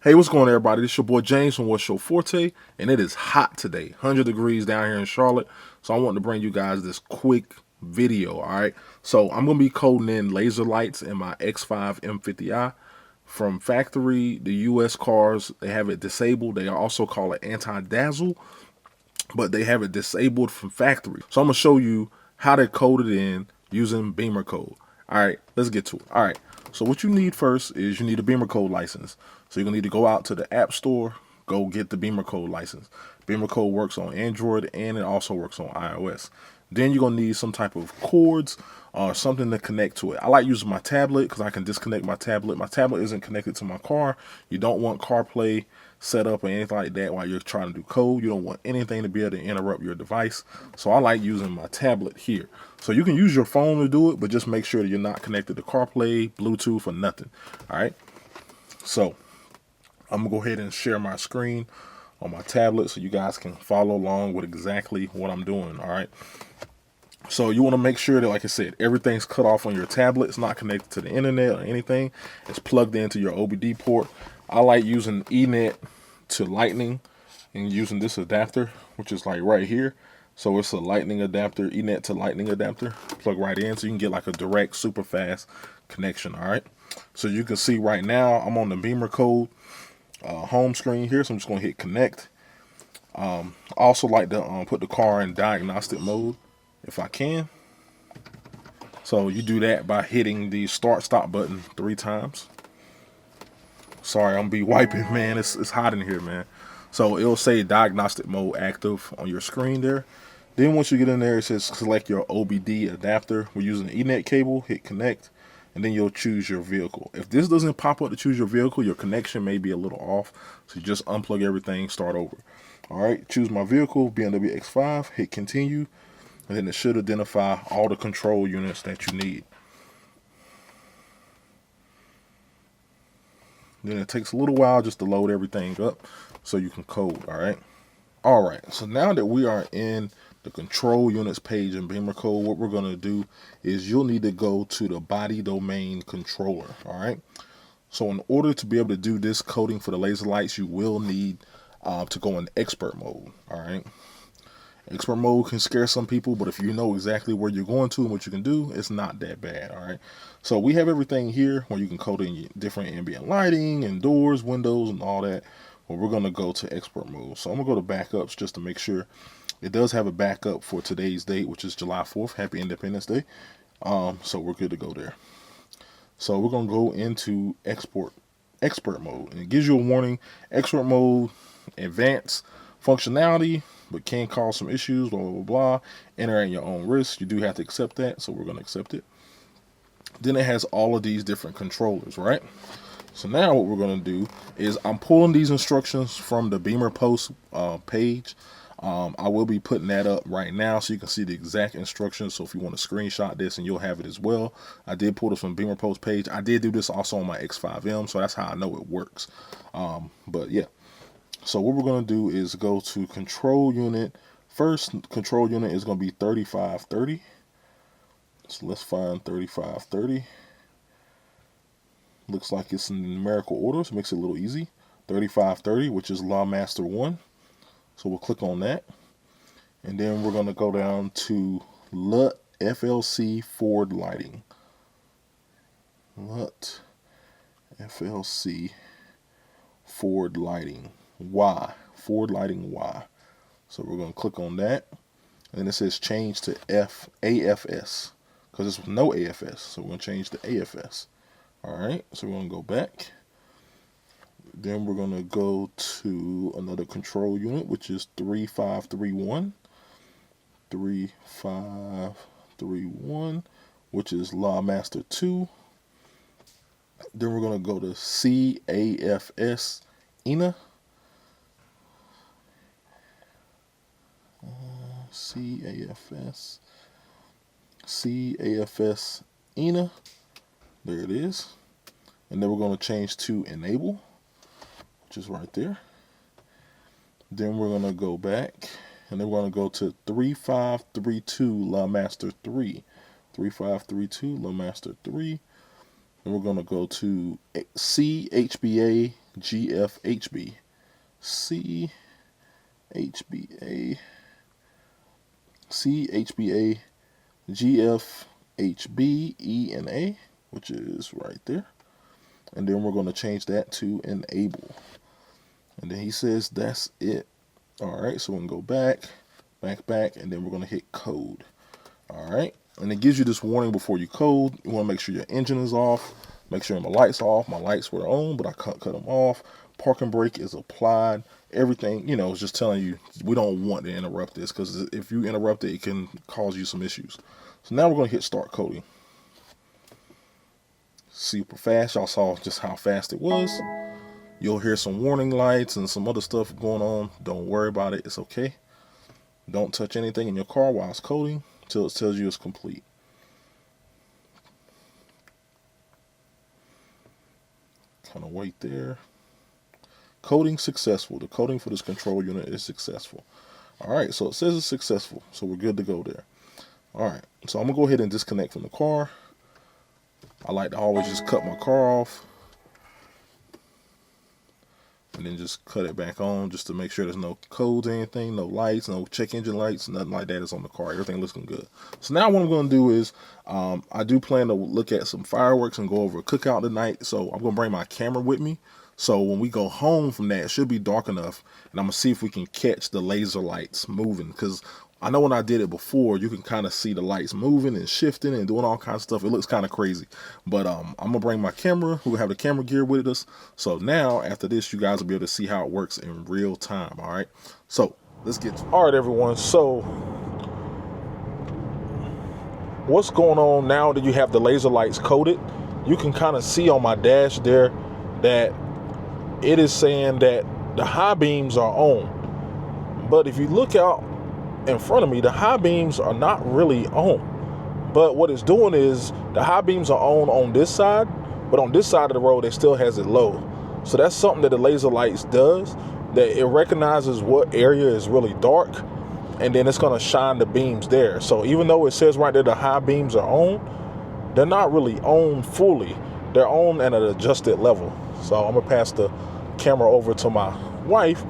Hey, what's going on, everybody? This is your boy James from What's Your Forte, and it is hot today, 100 degrees down here in Charlotte. So I want to bring you guys this quick video, all right? So I'm going to be coding in laser lights in my X5 M50i. From factory, the US cars, they have it disabled. They also call it anti-dazzle, but they have it disabled from factory. So I'm going to show you how to code it in using BimmerCode. All right, let's get to it. All right, so what you need first is you need a BimmerCode license. So you're going to need to go out to the App Store, go get the BimmerCode license. BimmerCode works on Android and it also works on iOS. Then you're going to need some type of cords or something to connect to it. I like using my tablet because I can disconnect my tablet. My tablet isn't connected to my car. You don't want CarPlay set up or anything like that while you're trying to do code. You don't want anything to be able to interrupt your device. So I like using my tablet here. So you can use your phone to do it, but just make sure that you're not connected to CarPlay, Bluetooth, or nothing. All right. So I'm gonna go ahead and share my screen on my tablet so you guys can follow along with exactly what I'm doing. All right. So you want to make sure that, like I said, everything's cut off on your tablet. It's not connected to the internet or anything. It's plugged into your OBD port. I like using Ethernet to Lightning and using this adapter, which is like right here. So it's a Lightning adapter, Ethernet to Lightning adapter. Plug right in so you can get like a direct, super fast connection. All right. So you can see right now I'm on the BimmerCode home screen here. So I'm just going to hit connect. I also like to put the car in diagnostic mode if I can. So you do that by hitting the start stop button 3 times. Sorry, I'm gonna be wiping, man. It's hot in here, man. So it'll say diagnostic mode active on your screen there. Then once you get in there, it says select your OBD adapter. We're using an Ethernet cable, hit connect, and then you'll choose your vehicle. If this doesn't pop up to choose your vehicle, your connection may be a little off. So you just unplug everything, start over. All right, choose my vehicle, BMW X5, hit continue, and then it should identify all the control units that you need. Then it takes a little while just to load everything up so you can code. All right, so now that we are in the control units page in BimmerCode, what we're going to do is you'll need to go to the body domain controller. All right, so in order to be able to do this coding for the laser lights, you will need to go in expert mode. All right, expert mode can scare some people, but if you know exactly where you're going to and what you can do, it's not that bad. All right, so we have everything here where you can code in different ambient lighting and doors, windows, and all that. Well, we're going to go to expert mode. So I'm going to go to backups just to make sure. It does have a backup for today's date, which is July 4th. Happy Independence Day. So we're good to go there. So we're going to go into expert mode, and it gives you a warning: expert mode, advanced functionality, but can cause some issues, blah, blah, blah, blah. Enter at your own risk. You do have to accept that, so we're going to accept it. Then it has all of these different controllers, right? So now what we're going to do is I'm pulling these instructions from the BimmerPost page. I will be putting that up right now so you can see the exact instructions. So if you want to screenshot this, and you'll have it as well. I did pull this from BimmerPost page. I did do this also on my X5M, so that's how I know it works. But yeah. So what we're going to do is go to control unit. First control unit is going to be 3530. So let's find 3530. Looks like it's in numerical order, so it makes it a little easy. 3530, which is Lawmaster 1. So we'll click on that. And then we're going to go down to LUT FLC Ford Lighting. LUT FLC Ford Lighting Y. Ford Lighting Y. So we're going to click on that. And then it says change to AFS, because this was no AFS. So we're going to change to AFS. All right, so we're going to go back. Then we're going to go to another control unit, which is 3531. 3531, which is Lawmaster 2. Then we're going to go to CAFS ENA. CAFS ENA. There it is. And then we're going to change to enable, which is right there. Then we're going to go back, and then we're going to go to 3532 Lawmaster 3. 3532 Lawmaster 3. And we're going to go to CHBA GFHB, CHBA, CHBA, GFHB, ENA, which is right there. And then we're going to change that to enable. And then he says that's it. All right, so we can go back, and then we're going to hit code. All right, and it gives you this warning before you code. You want to make sure your engine is off. Make sure my lights are off. My lights were on, but I cut them off. Parking brake is applied. Everything, it's just telling you we don't want to interrupt this, because if you interrupt it, it can cause you some issues. So now we're going to hit start coding. Super fast. Y'all saw just how fast it was. You'll hear some warning lights and some other stuff going on. Don't worry about it. It's okay. Don't touch anything in your car while it's coding until it tells you it's complete. Kind of wait there. Coding successful. The coding for this control unit is successful. All right, so it says it's successful, so we're good to go there. All right, so I'm gonna go ahead and disconnect from the car. I like to always just cut my car off and then just cut it back on, just to make sure there's no codes or anything, no lights, no check engine lights, nothing like that is on the car. Everything looking good. So now what I'm going to do is I do plan to look at some fireworks and go over a cookout tonight. So I'm going to bring my camera with me. So when we go home from that, it should be dark enough, and I'm going to see if we can catch the laser lights moving, because I know when I did it before, you can kind of see the lights moving and shifting and doing all kinds of stuff. It looks kind of crazy. But I'm going to bring my camera. We'll have the camera gear with us. So now, after this, you guys will be able to see how it works in real time. All right. So let's get to it. All right, everyone. So what's going on now that you have the laser lights coded? You can kind of see on my dash there that it is saying that the high beams are on. But if you look out in front of me, the high beams are not really on. But what it's doing is the high beams are on this side, but on this side of the road it still has it low. So that's something that the laser lights does, that it recognizes what area is really dark, and then it's going to shine the beams there. So even though it says right there the high beams are on, they're not really on fully. They're on at an adjusted level. So I'm gonna pass the camera over to my wife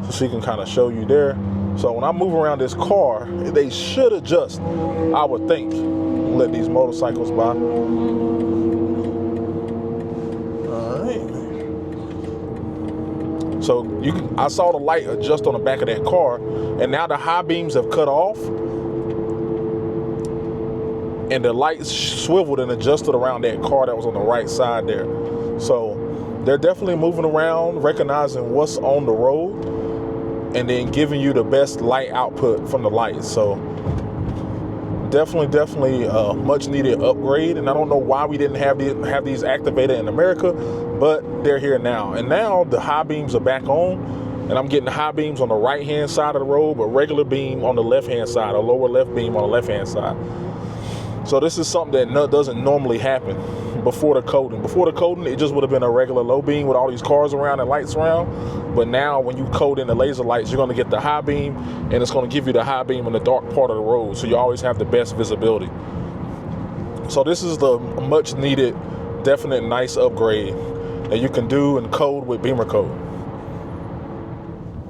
so she can kind of show you there. So when I move around this car, they should adjust, I would think. Let these motorcycles by. All right. So I saw the light adjust on the back of that car, and now the high beams have cut off, and the lights swiveled and adjusted around that car that was on the right side there. So they're definitely moving around, recognizing what's on the road, and then giving you the best light output from the lights. So definitely a much needed upgrade. And I don't know why we didn't have these activated in America, but they're here now. And now the high beams are back on, and I'm getting the high beams on the right hand side of the road, but regular beam on the left hand side, or lower left beam on the left hand side. So this is something that doesn't normally happen before the coding. Before the coding, it just would have been a regular low beam with all these cars around and lights around. But now when you code in the laser lights, you're going to get the high beam, and it's going to give you the high beam in the dark part of the road. So you always have the best visibility. So this is the much needed, definite nice upgrade that you can do and code with BimmerCode.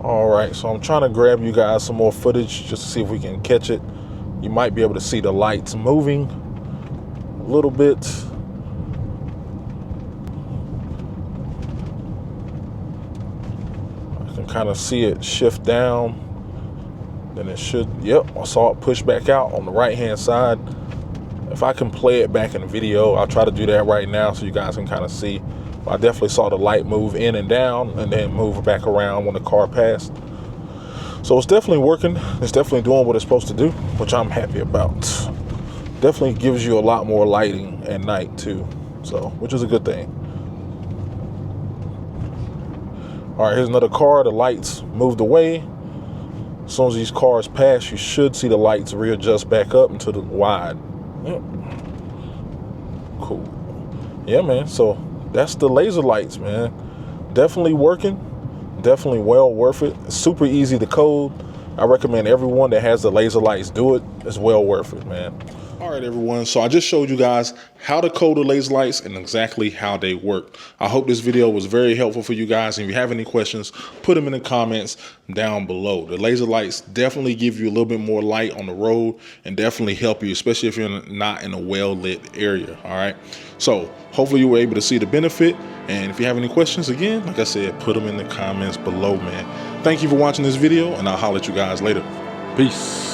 All right, so I'm trying to grab you guys some more footage just to see if we can catch it. You might be able to see the lights moving a little bit. I can kind of see it shift down. Then it should, yep, I saw it push back out on the right hand side. If I can play it back in the video, I'll try to do that right now so you guys can kind of see. I definitely saw the light move in and down and then move back around when the car passed. So it's definitely working. It's definitely doing what it's supposed to do, which I'm happy about. Definitely gives you a lot more lighting at night too, so which is a good thing. All right, here's another car. The lights moved away. As soon as these cars pass, you should see the lights readjust back up into the wide. Yep. Cool. Yeah, man. So that's the laser lights, man. Definitely working. Definitely well worth it. It's super easy to code. I recommend everyone that has the laser lights do it. It's well worth it, man. All All right, everyone. So I just showed you guys how to code the laser lights and exactly how they work. I hope this video was very helpful for you guys. And if you have any questions, put them in the comments down below. The laser lights definitely give you a little bit more light on the road and definitely help you, especially if you're not in a well-lit area. All right. So hopefully you were able to see the benefit. And if you have any questions, again, like I said, put them in the comments below, man. Thank you for watching this video, and I'll holler at you guys later. Peace.